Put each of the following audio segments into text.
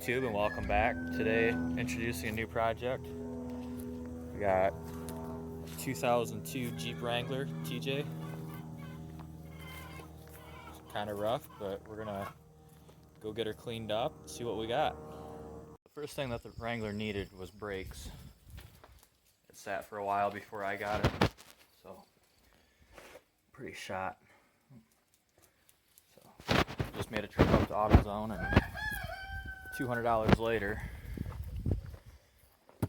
YouTube and welcome back. Today, introducing a new project. We got 2002 Jeep Wrangler TJ. Kind of rough, but we're gonna go get her cleaned up, see what we got. The first thing that the Wrangler needed was brakes. It sat for a while before I got it, so pretty shot. So just made a trip up to AutoZone, and $200 later,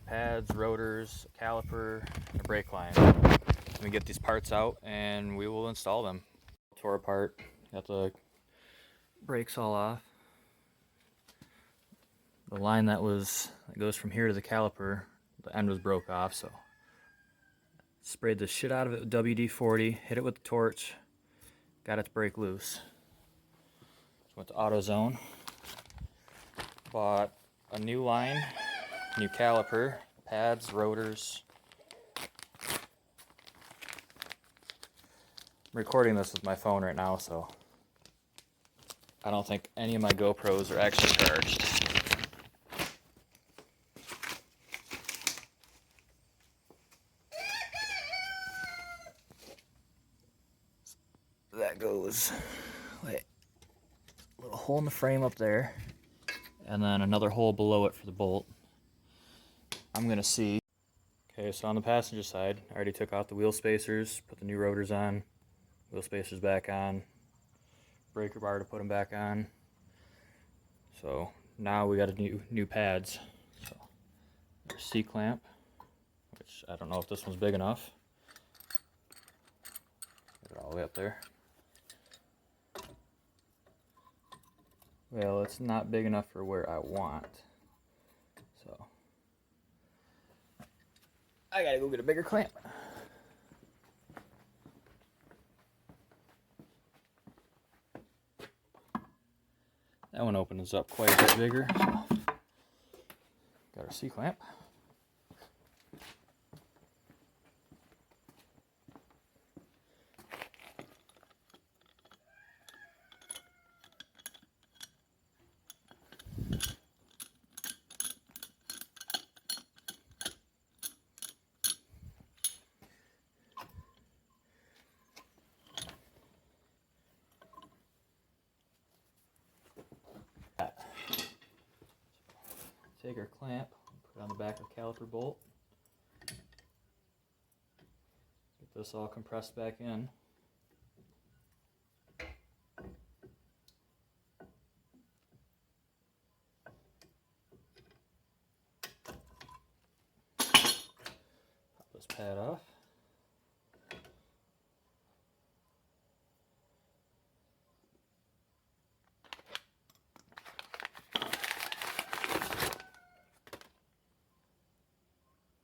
pads, rotors, caliper, and a brake line. Let me get these parts out and we will install them. Tore apart, got the brakes all off. The line that goes from here to the caliper, the end was broke off, so sprayed the shit out of it with WD-40, hit it with the torch, got it to break loose. Went to AutoZone, bought a new line, new caliper, pads, rotors. I'm recording this with my phone right now, so I don't think any of my GoPros are actually charged. That goes, wait, a little hole in the frame up there, and then another hole below it for the bolt. I'm gonna see. Okay, so on the passenger side, I already took out the wheel spacers, put the new rotors on, wheel spacers back on, breaker bar to put them back on. So now we got a new pads. So there's C-clamp, which I don't know if this one's big enough. Get it all the way up there. Well, it's not big enough for where I want, so I gotta go get a bigger clamp. That one opens up quite a bit bigger, so got our C-clamp. Take our clamp, put it on the back of the caliper bolt. Get this all compressed back in. Pop this pad off.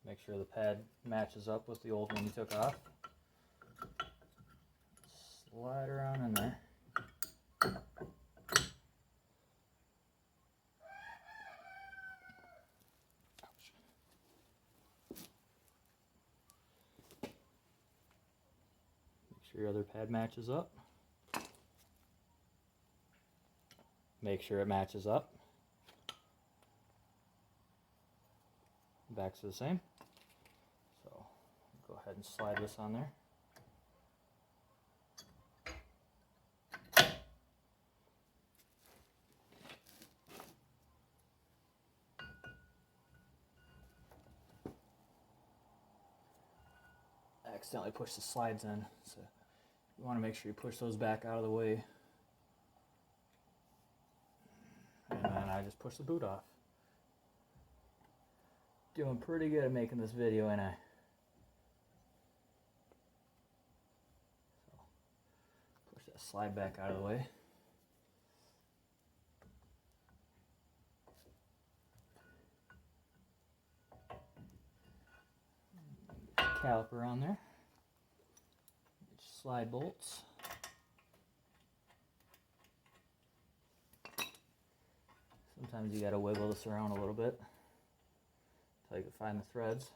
Make sure the pad matches up with the old one you took off. Slide her on in there. Ouch. Make sure your other pad matches up. Make sure it matches up. Back's the same. So go ahead and slide this on there. I accidentally pushed the slides in, so you want to make sure you push those back out of the way. And then I just pushed the boot off. Doing pretty good at making this video, ain't I? So, push that slide back out of the way. Caliper on there. Slide bolts. Sometimes you gotta wiggle this around a little bit until you can find the threads.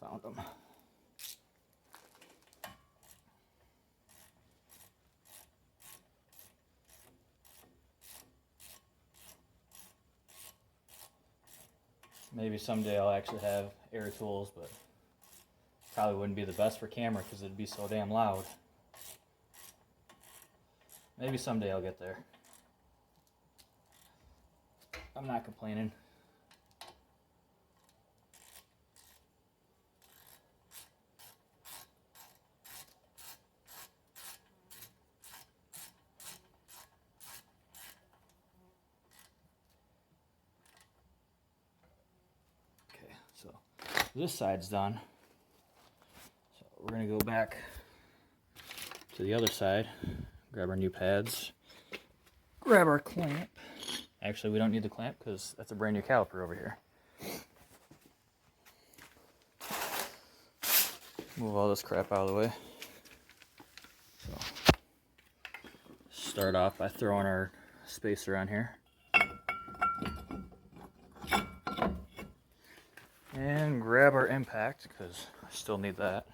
Found them. Maybe someday I'll actually have air tools, but probably wouldn't be the best for camera because it'd be so damn loud. Maybe someday I'll get there. I'm not complaining. Okay, so this side's done. So we're gonna go back to the other side, grab our new pads, grab our clamp. Actually, we don't need the clamp because that's a brand new caliper over here. Move all this crap out of the way. So, start off by throwing our spacer on here. And grab our impact because I still need that.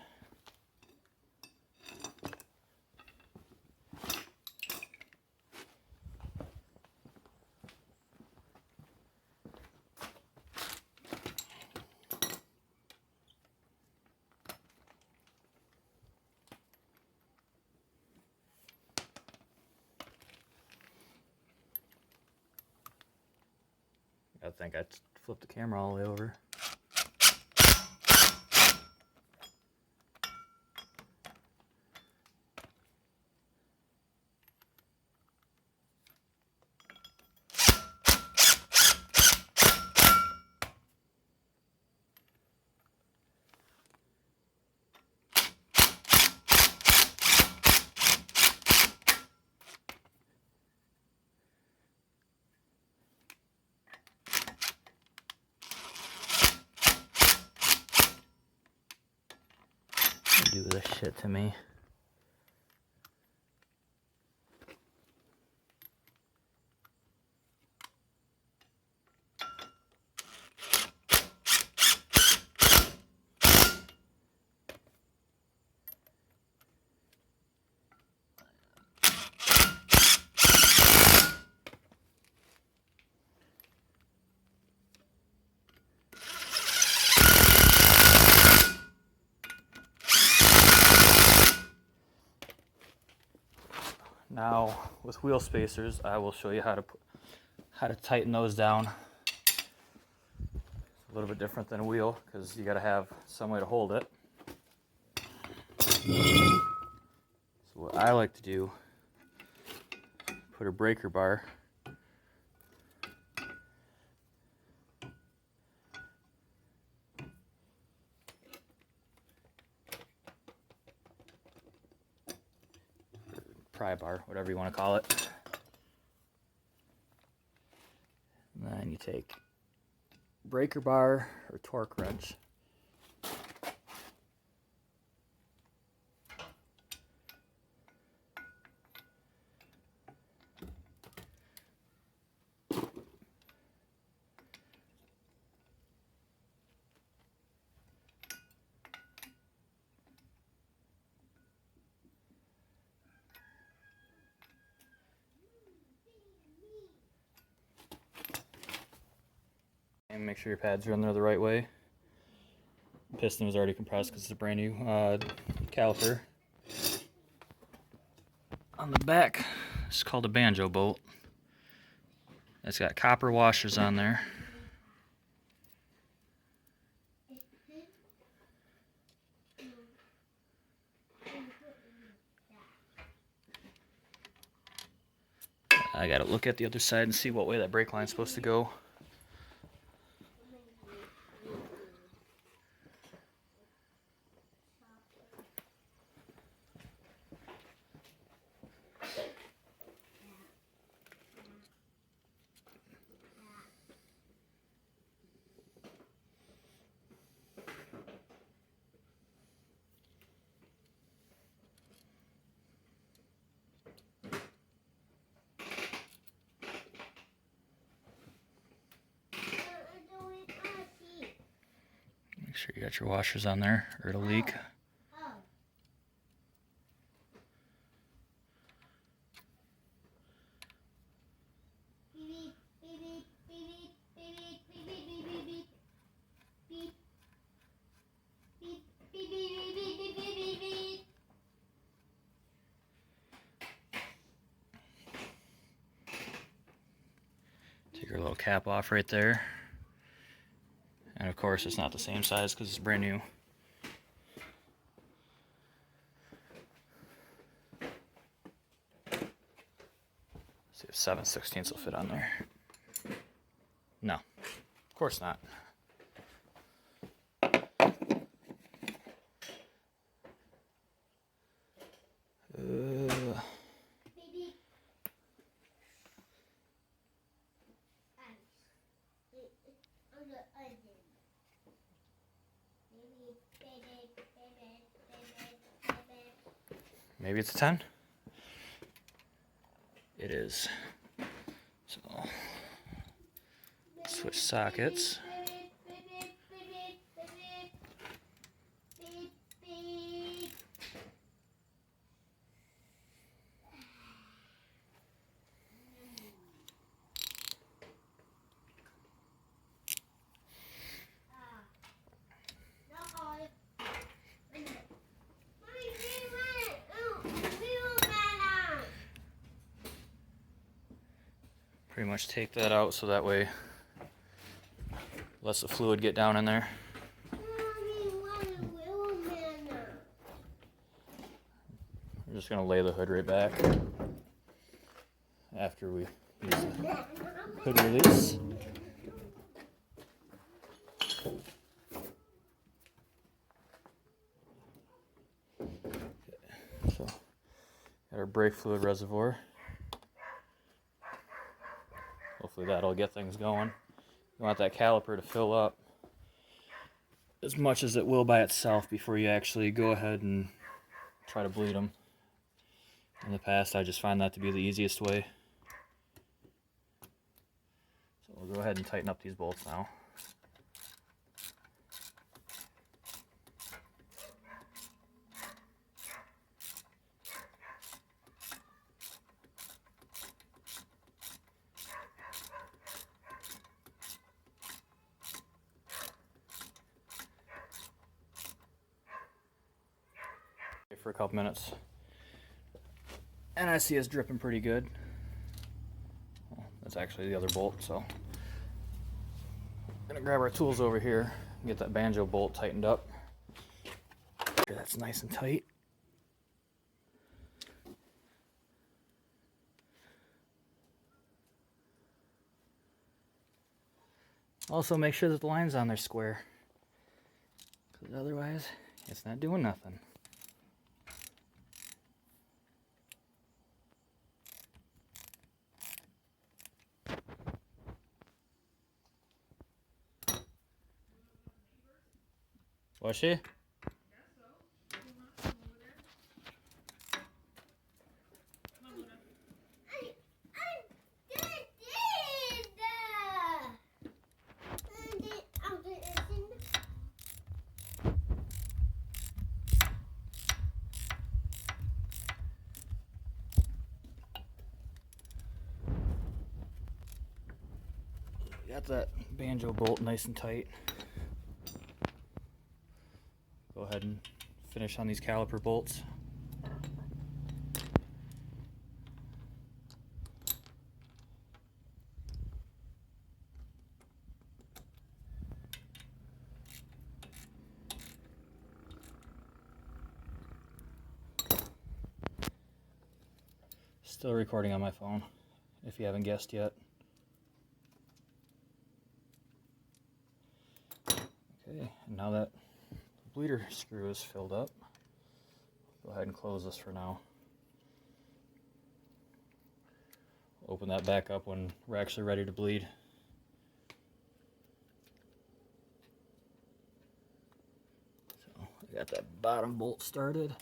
I think I flipped the camera all the way over. Do this shit to me. Now, with wheel spacers, I will show you how to tighten those down. It's a little bit different than a wheel because you got to have some way to hold it. So what I like to do, put a breaker bar pry bar, whatever you want to call it. And then you take breaker bar or torque wrench. And make sure your pads are in there the right way. Piston was already compressed because it's a brand new caliper. On the back, it's called a banjo bolt. It's got copper washers on there. I gotta look at the other side and see what way that brake line's supposed to go. sure you got your washers on there or it'll leak. Take your little cap off right there. And of course it's not the same size because it's brand new. See if 7/16 will fit on there. No, of course not. Maybe it's a 10. It is. So, switch sockets. Pretty much take that out so that way lets the fluid get down in there. We're just gonna lay the hood right back after we use the hood release. So, got our brake fluid reservoir. Hopefully that'll get things going. You want that caliper to fill up as much as it will by itself before you actually go ahead and try to bleed them. In the past, I just find that to be the easiest way. So we'll go ahead and tighten up these bolts now. For a couple minutes, and I see it's dripping pretty good. Well, that's actually the other bolt, so I'm gonna grab our tools over here and get that banjo bolt tightened up. Make sure that's nice and tight. Also make sure that the line's on there square, because otherwise it's not doing nothing. Was she? Got that banjo bolt nice and tight. Go ahead and finish on these caliper bolts. Still recording on my phone, if you haven't guessed yet. Okay, and now that the bleeder screw is filled up, go ahead and close this for now. Open that back up when we're actually ready to bleed. So I got that bottom bolt started.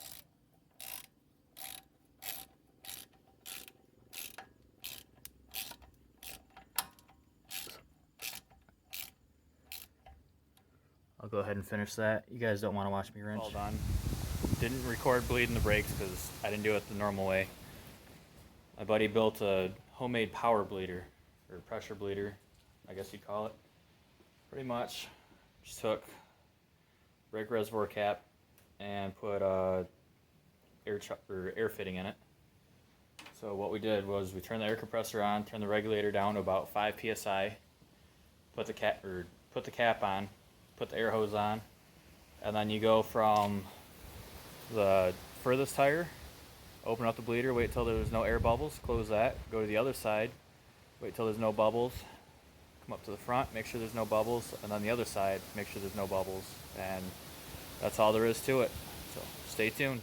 I'll go ahead and finish that. You guys don't want to watch me wrench. All done. Didn't record bleeding the brakes because I didn't do it the normal way. My buddy built a homemade power bleeder, or pressure bleeder, I guess you'd call it. Pretty much just took brake reservoir cap and put air fitting in it. So what we did was we turned the air compressor on, turned the regulator down to about 5 psi, put the cap on, put the air hose on, and then you go from the furthest tire, open up the bleeder, wait till there's no air bubbles, close that, go to the other side, wait till there's no bubbles, come up to the front, make sure there's no bubbles, and on the other side, make sure there's no bubbles, and that's all there is to it. So stay tuned.